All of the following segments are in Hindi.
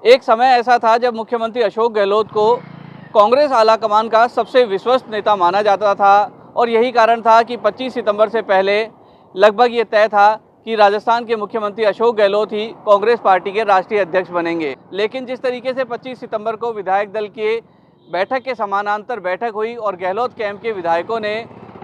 एक समय ऐसा था जब मुख्यमंत्री अशोक गहलोत को कांग्रेस आलाकमान का सबसे विश्वस्त नेता माना जाता था और यही कारण था कि 25 सितंबर से पहले लगभग ये तय था कि राजस्थान के मुख्यमंत्री अशोक गहलोत ही कांग्रेस पार्टी के राष्ट्रीय अध्यक्ष बनेंगे। लेकिन जिस तरीके से 25 सितंबर को विधायक दल के बैठक के समानांतर बैठक हुई और गहलोत कैंप के विधायकों ने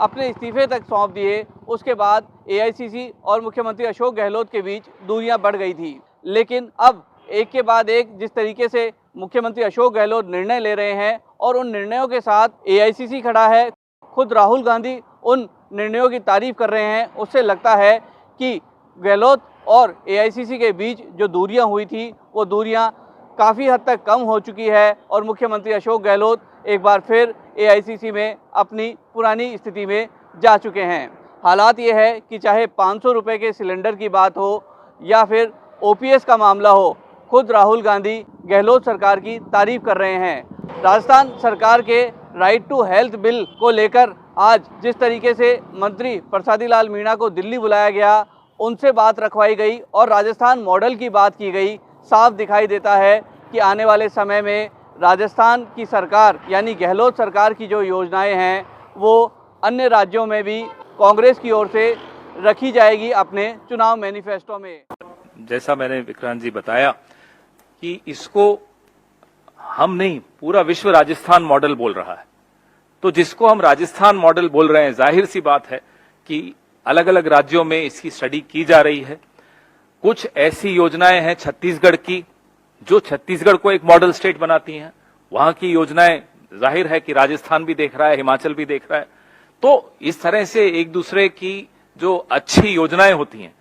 अपने इस्तीफे तक सौंप दिए, उसके बाद एआईसीसी और मुख्यमंत्री अशोक गहलोत के बीच दूरियां बढ़ गई थी। लेकिन अब एक के बाद एक जिस तरीके से मुख्यमंत्री अशोक गहलोत निर्णय ले रहे हैं और उन निर्णयों के साथ एआईसीसी खड़ा है, खुद राहुल गांधी उन निर्णयों की तारीफ कर रहे हैं, उससे लगता है कि गहलोत और एआईसीसी के बीच जो दूरियां हुई थी वो दूरियां काफ़ी हद तक कम हो चुकी है और मुख्यमंत्री अशोक गहलोत एक बार फिर एआईसीसी में अपनी पुरानी स्थिति में जा चुके हैं। हालात ये है कि चाहे 500 रुपये के सिलेंडर की बात हो या फिर ओपीएस का मामला हो, खुद राहुल गांधी गहलोत सरकार की तारीफ कर रहे हैं। राजस्थान सरकार के राइट टू हेल्थ बिल को लेकर आज जिस तरीके से मंत्री प्रसादी लाल मीणा को दिल्ली बुलाया गया, उनसे बात रखवाई गई और राजस्थान मॉडल की बात की गई, साफ दिखाई देता है कि आने वाले समय में राजस्थान की सरकार यानी गहलोत सरकार की जो योजनाएं हैं वो अन्य राज्यों में भी कांग्रेस की ओर से रखी जाएगी अपने चुनाव मैनिफेस्टो में। जैसा मैंने विक्रांत जी बताया कि इसको हम नहीं, पूरा विश्व राजस्थान मॉडल बोल रहा है। तो जिसको हम राजस्थान मॉडल बोल रहे हैं, जाहिर सी बात है कि अलग अलग राज्यों में इसकी स्टडी की जा रही है। कुछ ऐसी योजनाएं हैं छत्तीसगढ़ की जो छत्तीसगढ़ को एक मॉडल स्टेट बनाती हैं। वहां की योजनाएं जाहिर है कि राजस्थान भी देख रहा है, हिमाचल भी देख रहा है। तो इस तरह से एक दूसरे की जो अच्छी योजनाएं होती हैं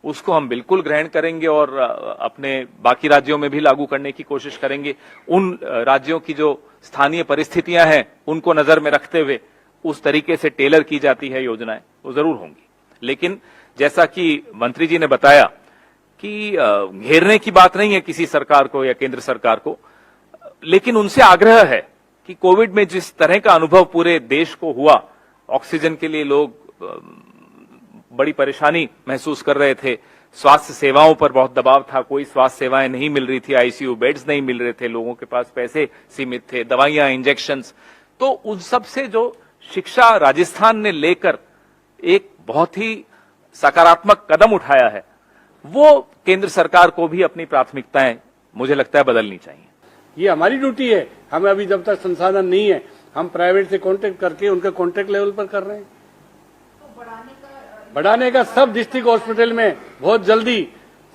उसको हम बिल्कुल ग्रहण करेंगे और अपने बाकी राज्यों में भी लागू करने की कोशिश करेंगे। उन राज्यों की जो स्थानीय परिस्थितियां हैं उनको नजर में रखते हुए उस तरीके से टेलर की जाती है योजनाएं, वो जरूर होंगी। लेकिन जैसा कि मंत्री जी ने बताया कि घेरने की बात नहीं है किसी सरकार को या केंद्र सरकार को, लेकिन उनसे आग्रह है कि कोविड में जिस तरह का अनुभव पूरे देश को हुआ, ऑक्सीजन के लिए लोग बड़ी परेशानी महसूस कर रहे थे, स्वास्थ्य सेवाओं पर बहुत दबाव था, कोई स्वास्थ्य सेवाएं नहीं मिल रही थी, आईसीयू बेड्स नहीं मिल रहे थे, लोगों के पास पैसे सीमित थे, दवाइयां, इंजेक्शंस। तो उन सब से जो शिक्षा राजस्थान ने लेकर एक बहुत ही सकारात्मक कदम उठाया है, वो केंद्र सरकार को भी अपनी प्राथमिकताएं मुझे लगता है बदलनी चाहिए। ये हमारी ड्यूटी है। हमें अभी जब तक संसाधन नहीं है, हम प्राइवेट से कांटेक्ट करके उनके कांटेक्ट लेवल पर कर रहे हैं। बढ़ाने का सब डिस्ट्रिक्ट हॉस्पिटल में बहुत जल्दी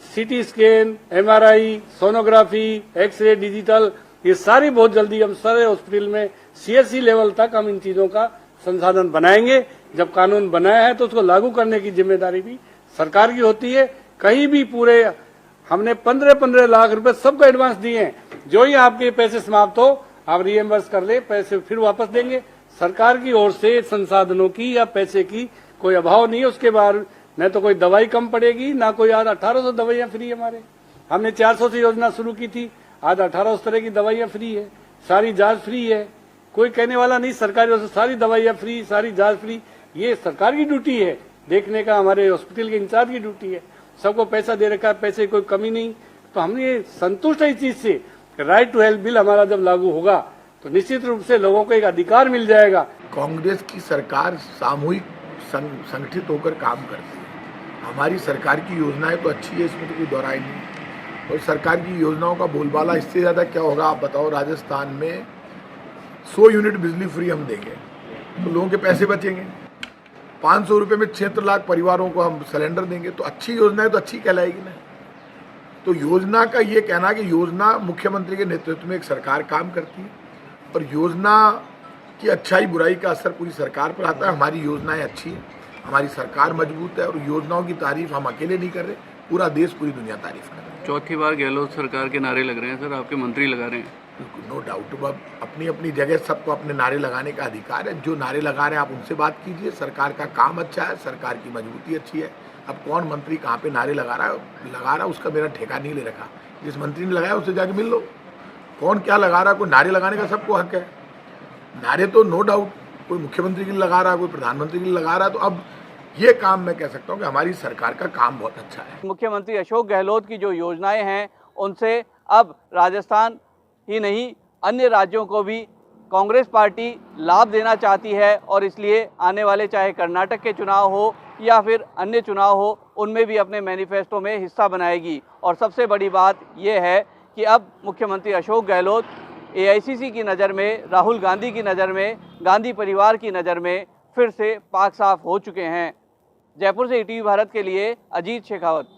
CT scan, MRI, sonography, x-ray, digital, ये सारी बहुत जल्दी हम सारे हॉस्पिटल में सीएससी लेवल तक हम इन चीजों का संसाधन बनाएंगे। जब कानून बनाया है तो उसको लागू करने की जिम्मेदारी भी सरकार की होती है। कहीं भी पूरे हमने 15-15 लाख रुपए सबको एडवांस दिए हैं। जो ही आपके पैसे समाप्त हो आप रिएम्बर्स कर ले, पैसे फिर वापस देंगे। सरकार की ओर से संसाधनों की या पैसे की कोई अभाव नहीं है। उसके बाद न तो कोई दवाई कम पड़ेगी, ना कोई आज 1800 दवाइयां फ्री है। हमारे हमने 400 से योजना शुरू की थी, आज 1800 तरह की दवाइयां फ्री है, सारी जांच फ्री है। कोई कहने वाला नहीं, सरकारी ओर से सारी दवाइयां फ्री, सारी जांच फ्री। ये सरकार की ड्यूटी है देखने का, हमारे हॉस्पिटल के इंचार्ज की ड्यूटी है। सबको पैसा दे रखा है, पैसे की कोई कमी नहीं। तो हम ये संतुष्ट है इस चीज से। राइट टू हेल्थ बिल हमारा जब लागू होगा तो निश्चित रूप से लोगों को एक अधिकार मिल जाएगा। कांग्रेस की सरकार सामूहिक संगठित होकर काम करती है। हमारी सरकार की योजनाएं तो अच्छी है, इसमें तो कोई दोहराई नहीं। और सरकार की योजनाओं का बोलबाला इससे ज़्यादा क्या होगा आप बताओ। राजस्थान में 100 यूनिट बिजली फ्री हम देंगे तो लोगों के पैसे बचेंगे। 500 रुपये में 76 लाख परिवारों को हम सिलेंडर देंगे। तो अच्छी योजना है तो अच्छी कहलाएगी ना। तो योजना का ये कहना कि योजना मुख्यमंत्री के नेतृत्व में एक सरकार काम करती है और योजना की अच्छाई बुराई का असर पूरी सरकार पर आता है। हमारी योजनाएं अच्छी है, हमारी सरकार मजबूत है और योजनाओं की तारीफ हम अकेले नहीं कर रहे, पूरा देश पूरी दुनिया तारीफ कर रही है। चौथी बार गहलोत सरकार के नारे लग रहे हैं सर, आपके मंत्री लगा रहे हैं। नो डाउट, अपनी अपनी जगह सबको अपने नारे लगाने का अधिकार है। जो नारे लगा रहे हैं आप उनसे बात कीजिए। सरकार का काम अच्छा है, सरकार की मजबूती अच्छी है। अब कौन मंत्री कहाँ पे नारे लगा रहा है उसका मेरा ठेका नहीं ले रखा। जिस मंत्री ने लगाया उससे जाके मिल लो। कौन क्या लगा रहा है, कोई नारे लगाने का सबको हक है। नारे तो नो डाउट कोई मुख्यमंत्री के लिए लगा रहा है, कोई प्रधानमंत्री के लिए लगा रहा है। तो अब ये काम मैं कह सकता हूँ कि हमारी सरकार का काम बहुत अच्छा है। मुख्यमंत्री अशोक गहलोत की जो योजनाएं हैं उनसे अब राजस्थान ही नहीं अन्य राज्यों को भी कांग्रेस पार्टी लाभ देना चाहती है और इसलिए आने वाले चाहे कर्नाटक के चुनाव हो या फिर अन्य चुनाव हो उनमें भी अपने मैनिफेस्टो में हिस्सा बनाएगी। और सबसे बड़ी बात यह है कि अब मुख्यमंत्री अशोक गहलोत एआईसीसी की नज़र में, राहुल गांधी की नज़र में, गांधी परिवार की नज़र में फिर से पाक साफ हो चुके हैं। जयपुर से ईटीवी भारत के लिए अजीत शेखावत।